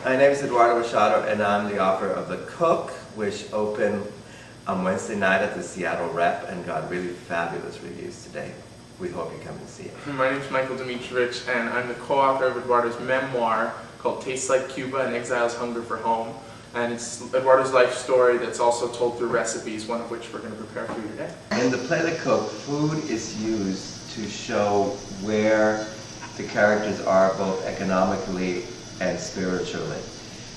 My name is Eduardo Machado, and I'm the author of The Cook, which opened on Wednesday night at the Seattle Rep and got really fabulous reviews today. We hope you come and see it. My name is Michael Domitrovich, and I'm the co-author of Eduardo's memoir called Taste of Cuba, An Exile's Hunger for Home. And it's Eduardo's life story that's also told through recipes, one of which we're going to prepare for you today. In the play The Cook, food is used to show where the characters are both economically and spiritually.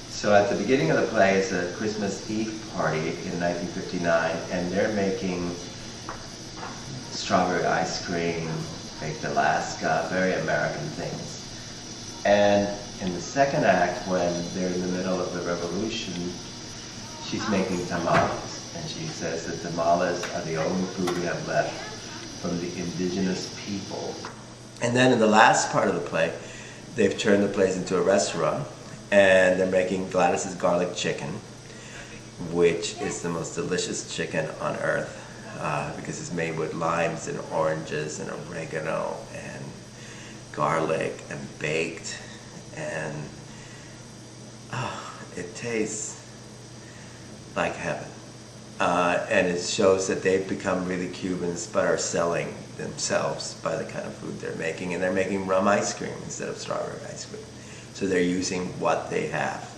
So at the beginning of the play is a Christmas Eve party in 1959, and they're making strawberry ice cream, baked Alaska, very American things. And in the second act, when they're in the middle of the revolution, she's making tamales, and she says that tamales are the only food we have left from the indigenous people. And then in the last part of the play, they've turned the place into a restaurant, and they're making Gladys's garlic chicken, which is the most delicious chicken on earth because it's made with limes and oranges and oregano and garlic and baked, and it tastes like heaven. And it shows that they've become really Cubans but are selling themselves by the kind of food they're making, and they're making rum ice cream instead of strawberry ice cream. So they're using what they have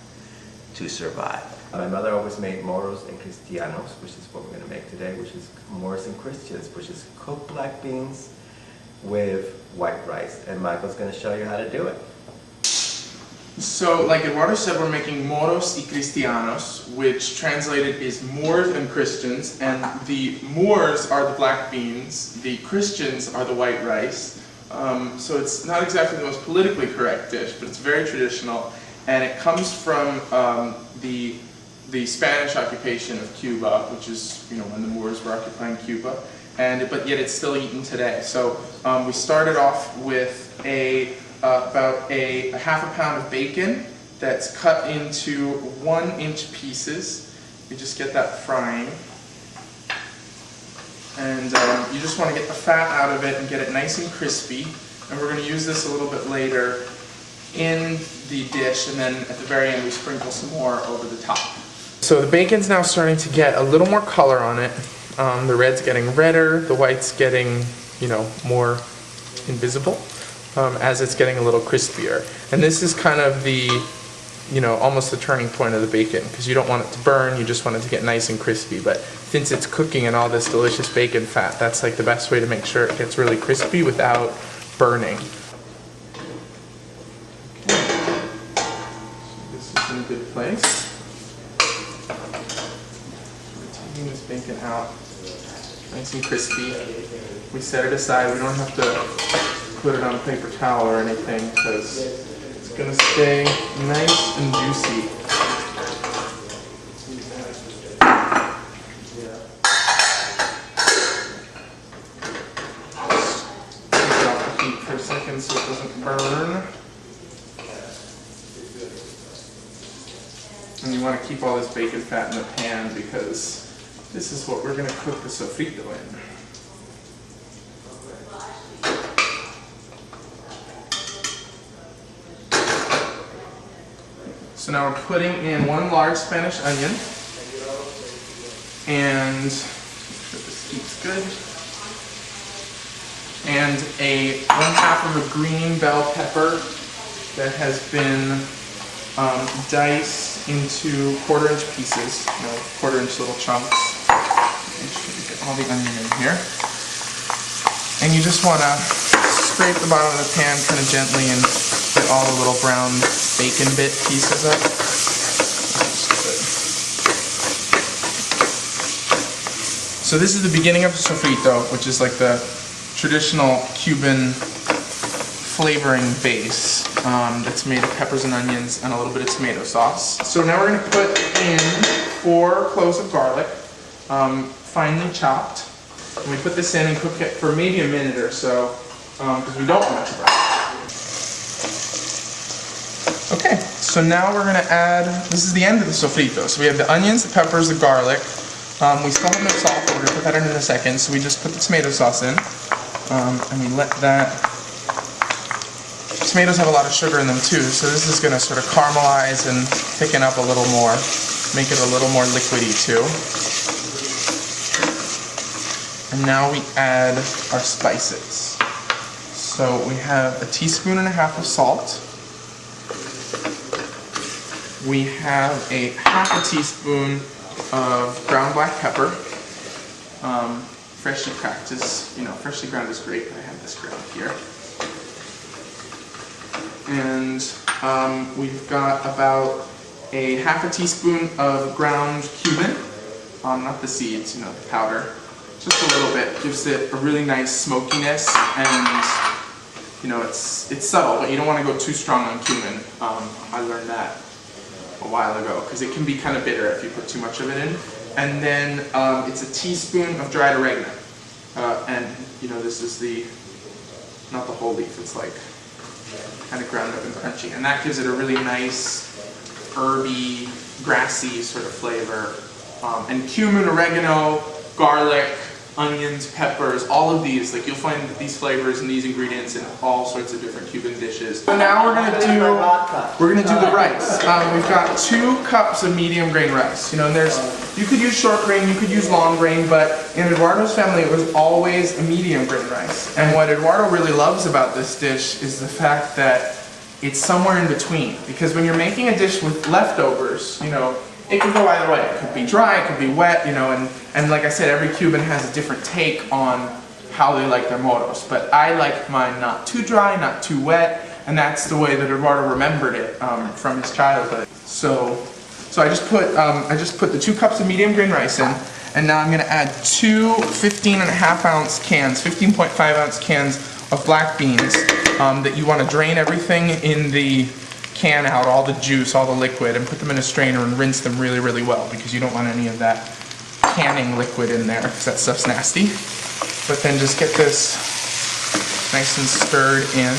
to survive. My mother always made Morros y Cristianos, which is what we're going to make today, which is Morros and Christians, which is cooked black beans with white rice. And Michael's going to show you how to do it. So, like Eduardo said, we're making Morros y Cristianos, which translated is Moors and Christians, and the Moors are the black beans, the Christians are the white rice. So it's not exactly the most politically correct dish, but it's very traditional, and it comes from the Spanish occupation of Cuba, which is, you know, when the Moors were occupying Cuba, but yet it's still eaten today. So we started off with about a half a pound of bacon that's cut into 1-inch pieces. You just get that frying. And you just want to get the fat out of it and get it nice and crispy. And we're going to use this a little bit later in the dish, and then at the very end we sprinkle some more over the top. So the bacon's now starting to get a little more color on it. The red's getting redder, the white's getting, you know, more invisible as it's getting a little crispier. And this is kind of the, you know, almost the turning point of the bacon, because you don't want it to burn, you just want it to get nice and crispy. But since it's cooking in all this delicious bacon fat, that's like the best way to make sure it gets really crispy without burning. Okay. So this is in a good place. We're taking this bacon out, nice and crispy. We set it aside. We don't have to put it on a paper towel or anything, because it's going to stay nice and juicy. Take off the heat for a second so it doesn't burn. And you want to keep all this bacon fat in the pan, because this is what we're going to cook the sofrito in. So now we're putting in 1 large Spanish onion, and make sure this heat's good, and 1/2 of a green bell pepper that has been diced into 1/4-inch pieces, you know, 1/4-inch little chunks. Make sure you get all the onion in here. And you just want to scrape the bottom of the pan kind of gently and get all the little brown bacon bit pieces up. So this is the beginning of the sofrito, which is like the traditional Cuban flavoring base that's made of peppers and onions and a little bit of tomato sauce. So now we're going to put in 4 cloves of garlic, finely chopped. And we put this in and cook it for maybe a minute or so, because we don't want it to burn. Okay, so now we're going to add, this is the end of the sofrito. So we have the onions, the peppers, the garlic. We still have no salt, but we're going to put that in a second. So we just put the tomato sauce in, and we let that tomatoes have a lot of sugar in them too, so this is going to sort of caramelize and thicken up a little more, make it a little more liquidy too. And now we add our spices. So we have a teaspoon and a half of salt. We have a half a teaspoon of ground black pepper. Freshly cracked is, freshly ground is great, but I have this ground here. And we've got about a half a teaspoon of ground Cuban, not the seeds, the powder. Just a little bit, gives it a really nice smokiness, and it's subtle, but you don't want to go too strong on cumin. I learned that a while ago, because it can be kind of bitter if you put too much of it in. And then it's a teaspoon of dried oregano. And this is not the whole leaf, it's like kind of ground up and crunchy. And that gives it a really nice, herby, grassy sort of flavor. And cumin, oregano, garlic, onions, peppers, all of these, you'll find these flavors and these ingredients in all sorts of different Cuban dishes. So now we're gonna do the rice. We've got 2 cups of medium grain rice. And you could use short grain, you could use long grain, but in Eduardo's family it was always a medium grain rice. And what Eduardo really loves about this dish is the fact that it's somewhere in between. Because when you're making a dish with leftovers, it can go either way. It could be dry, it could be wet, and like I said, every Cuban has a different take on how they like their moros. But I like mine not too dry, not too wet, and that's the way that Eduardo remembered it from his childhood. So I just put the 2 cups of medium grain rice in, and now I'm going to add 2 15.5 ounce cans, 15.5 ounce cans of black beans that you want to drain everything in the can out, all the juice, all the liquid, and put them in a strainer and rinse them really, really well, because you don't want any of that canning liquid in there, because that stuff's nasty. But then just get this nice and stirred in.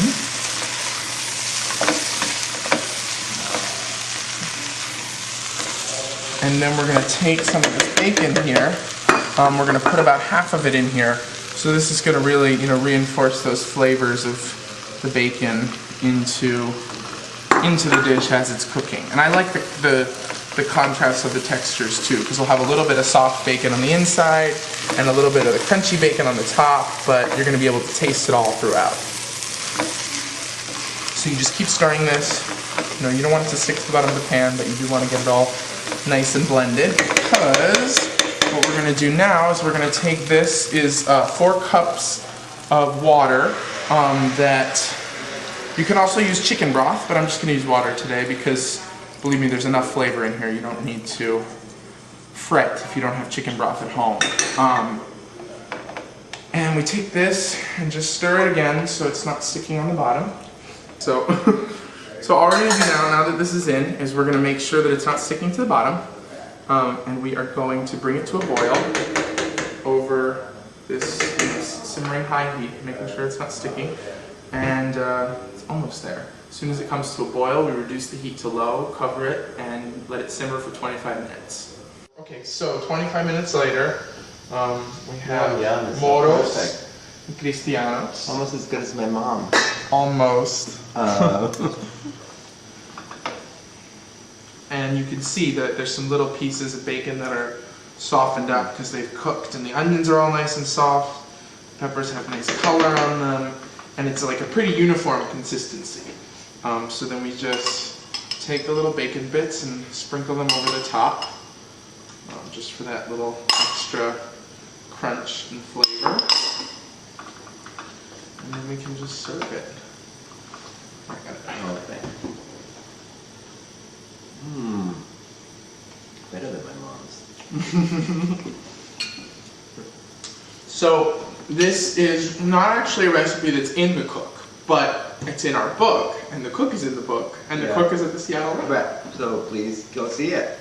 And then we're going to take some of this bacon here. We're going to put about half of it in here. So this is going to really, reinforce those flavors of the bacon into the dish as it's cooking. And I like the contrast of the textures too, because we'll have a little bit of soft bacon on the inside and a little bit of the crunchy bacon on the top, but you're going to be able to taste it all throughout. So you just keep stirring this. You don't want it to stick to the bottom of the pan, but you do want to get it all nice and blended, because what we're going to do now is we're going to take this is 4 cups of water that you can also use chicken broth, but I'm just going to use water today because, believe me, there's enough flavor in here. You don't need to fret if you don't have chicken broth at home. And we take this and just stir it again so it's not sticking on the bottom. So all we're going to do now that this is in, is we're going to make sure that it's not sticking to the bottom. And we are going to bring it to a boil over this simmering high heat, making sure it's not sticking. And it's almost there. As soon as it comes to a boil, we reduce the heat to low, cover it, and let it simmer for 25 minutes. Okay, so 25 minutes later, we have Morros y Cristianos. Almost as good as my mom. Almost. And you can see that there's some little pieces of bacon that are softened up because they've cooked, and the onions are all nice and soft. Peppers have nice color on them, and it's like a pretty uniform consistency. So then we just take the little bacon bits and sprinkle them over the top, just for that little extra crunch and flavor. And then we can just serve it. I got it. Okay. Better than my mom's. So this is not actually a recipe that's in the cook, but it's in our book, and the cook is in the book, and the cook is at the Seattle Rep. So please go see it.